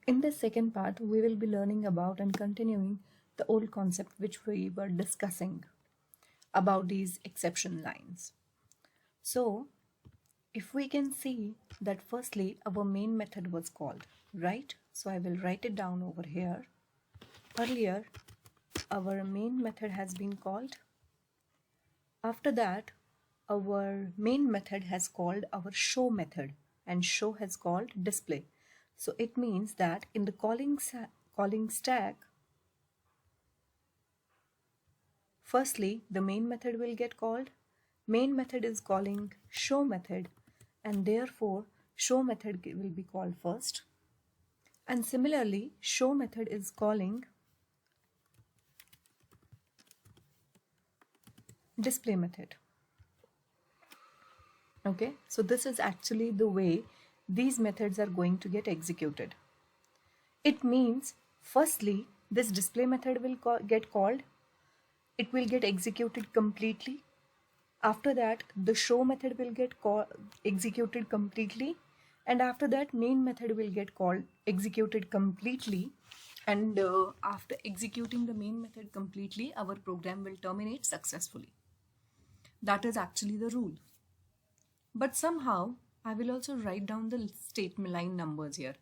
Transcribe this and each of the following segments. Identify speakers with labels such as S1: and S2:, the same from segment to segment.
S1: In this second part, we will be learning about and continuing the old concept which we were discussing about these exception lines. So, if we can see that firstly our main method was called, right? So I will write it down over here. Earlier, our main method has been called. After that, our main method has called our show method and show has called display. So it means that in the calling stack, firstly the main method will get called. Main method is calling show method and therefore show method will be called first. And similarly, show method is calling display method. Okay, so this is actually the way these methods are going to get executed. It means firstly this display method will get called, it will get executed completely. After that the show method will get executed completely, and after that main method will get called executed completely, and after executing the main method completely our program will terminate successfully. That is actually the rule. But somehow I will also write down the statement line numbers here.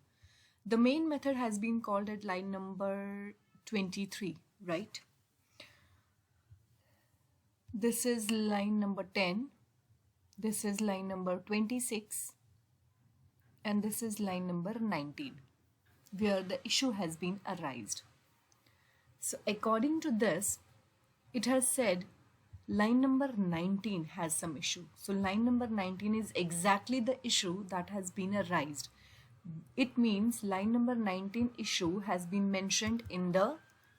S1: The main method has been called at line number 23, right? This is line number 10, this is line number 26, and this is line number 19, where the issue has been arised. So according to this, it has said line number 19 has some issue. So line number 19 is exactly the issue that has been arised. It means line number 19 issue has been mentioned in the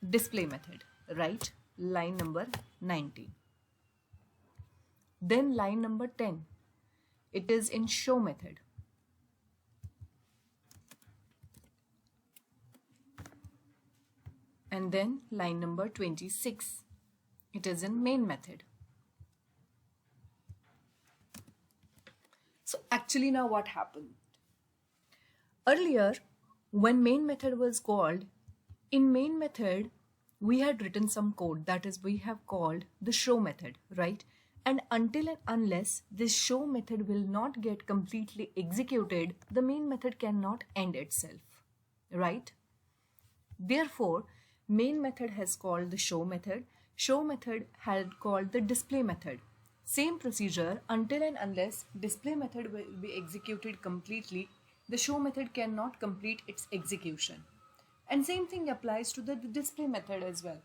S1: display method, right? Line number 19. Then line number 10, it is in show method. And then line number 26, it is in main method. So actually now what happened? Earlier, when main method was called, in main method, we had written some code, that is we have called the show method, right? And until and unless this show method will not get completely executed, the main method cannot end itself, right? Therefore, main method has called the show method had called the display method. Same procedure, until and unless display method will be executed completely, the show method cannot complete its execution. And same thing applies to the display method as well.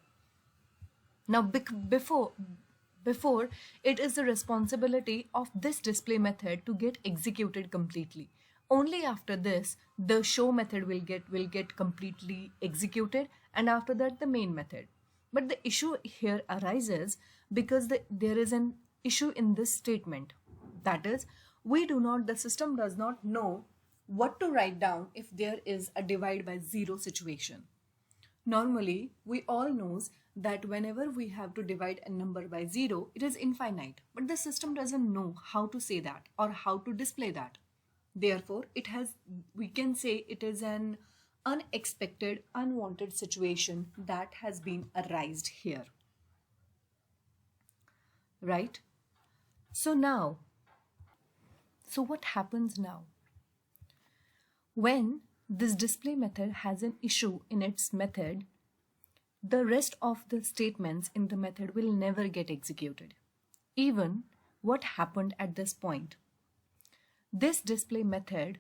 S1: Now before it is the responsibility of this display method to get executed completely. Only after this the show method will get completely executed, and after that the main method. But the issue here arises because there is an issue in this statement. That is, the system does not know what to write down if there is a divide by zero situation. Normally, we all knows that whenever we have to divide a number by zero, it is infinite. But the system doesn't know how to say that or how to display that. Therefore, we can say it is an unexpected, unwanted situation that has been arised here. Right? So what happens now? When this display method has an issue in its method, the rest of the statements in the method will never get executed. Even what happened at this point. This display method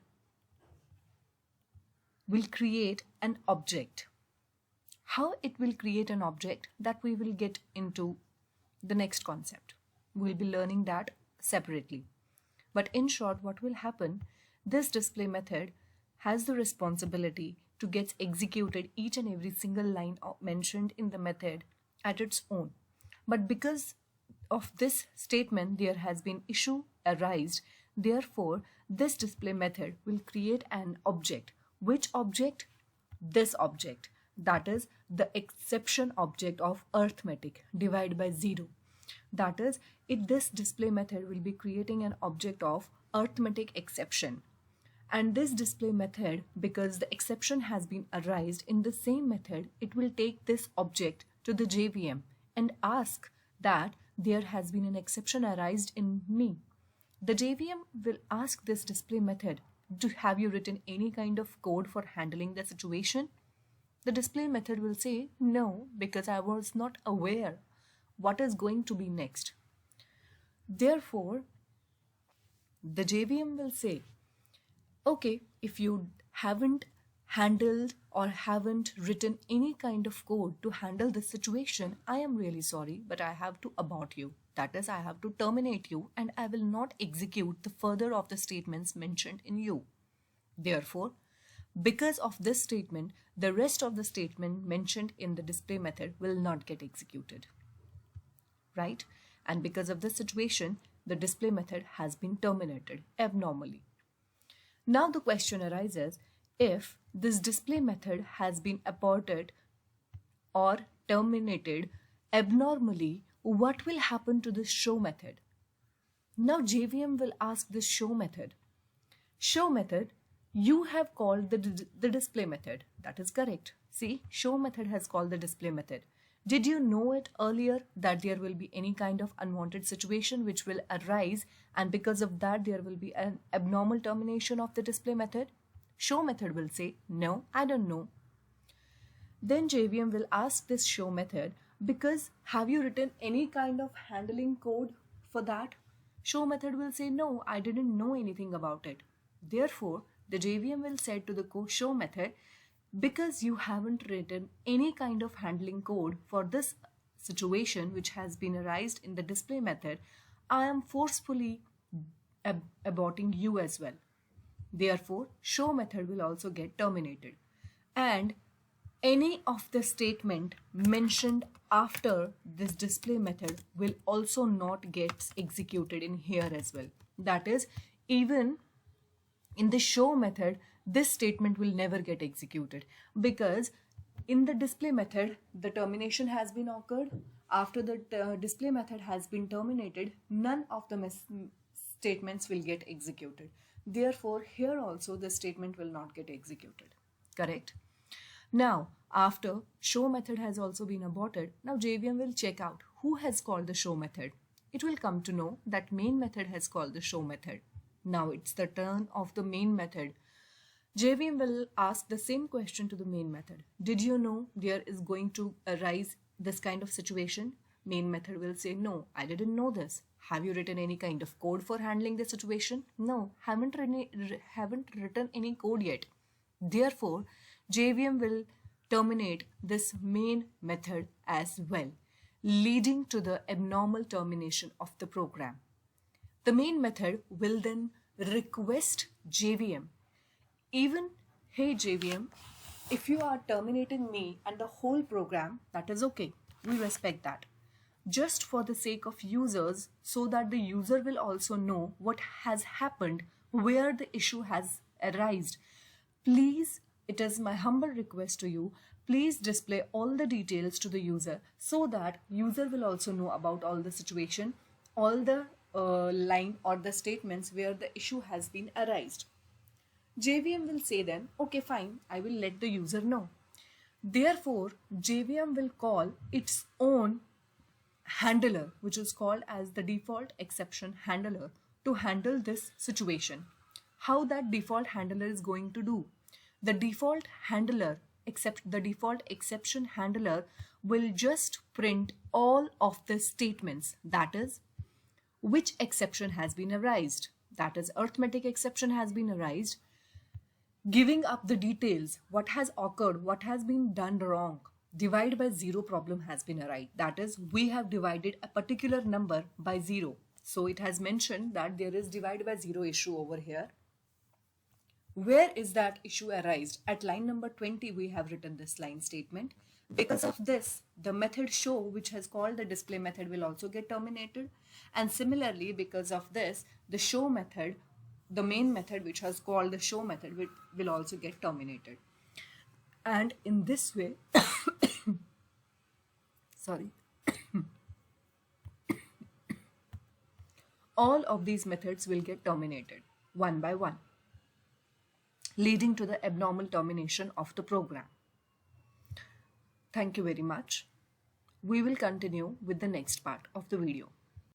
S1: will create an object. How it will create an object, that we will get into the next concept. We'll be learning that separately. But in short, what will happen, this display method has the responsibility to get executed each and every single line mentioned in the method at its own. But because of this statement there has been issue arised, therefore this display method will create an object. Which object? This object, that is the exception object of arithmetic, divide by zero. That is, this display method will be creating an object of arithmetic exception. And this display method, because the exception has been arised in the same method, it will take this object to the JVM and ask that there has been an exception arised in me. The JVM will ask this display method, have you written any kind of code for handling the situation? The display method will say no, because I was not aware what is going to be next. Therefore, the JVM will say, okay, if you haven't handled or haven't written any kind of code to handle this situation, I am really sorry, but I have to abort you. That is, I have to terminate you and I will not execute the further of the statements mentioned in you. Therefore, because of this statement, the rest of the statement mentioned in the display method will not get executed. Right? And because of this situation, the display method has been terminated abnormally. Now the question arises, if this display method has been aborted or terminated abnormally, what will happen to this show method? Now JVM will ask this show method, you have called the display method. That is correct. See, show method has called the display method. Did you know it earlier that there will be any kind of unwanted situation which will arise, and because of that there will be an abnormal termination of the display method? Show method will say, no, I don't know. Then JVM will ask this show method, because have you written any kind of handling code for that? Show method will say, no, I didn't know anything about it. Therefore, the JVM will say to the show method, because you haven't written any kind of handling code for this situation which has been arised in the display method, I am forcefully aborting you as well. Therefore, show method will also get terminated. And any of the statement mentioned after this display method will also not get executed in here as well. That is, even in the show method, this statement will never get executed, because in the display method, the termination has been occurred. After the display method has been terminated, none of the statements will get executed. Therefore, here also the statement will not get executed. Correct? Now, after show method has also been aborted, now JVM will check out who has called the show method. It will come to know that main method has called the show method. Now it's the turn of the main method. JVM will ask the same question to the main method. Did you know there is going to arise this kind of situation? Main method will say, no, I didn't know this. Have you written any kind of code for handling the situation? No, haven't written any code yet. Therefore, JVM will terminate this main method as well, leading to the abnormal termination of the program. The main method will then request JVM, even, hey JVM, if you are terminating me and the whole program, that is okay. We respect that. Just for the sake of users, so that the user will also know what has happened, where the issue has arisen. Please, it is my humble request to you, please display all the details to the user, so that user will also know about all the situation, all the line or the statements where the issue has been arised. JVM will say then, okay fine, I will let the user know. Therefore, JVM will call its own handler, which is called as the default exception handler, to handle this situation. How that default handler is going to do? The default handler, the default exception handler will just print all of the statements, that is, which exception has been arised, that is, arithmetic exception has been arised, giving up the details, what has occurred, what has been done wrong. Divide by zero problem has been arised, that is, we have divided a particular number by zero. So it has mentioned that there is divide by zero issue over here. Where is that issue arised? At line number 20, we have written this line statement. Because of this, the method show, which has called the display method, will also get terminated. And similarly, because of this, the show method, the main method which has called the show method, will also get terminated. And in this way, sorry, all of these methods will get terminated one by one. leading to the abnormal termination of the program. Thank you very much. We will continue with the next part of the video.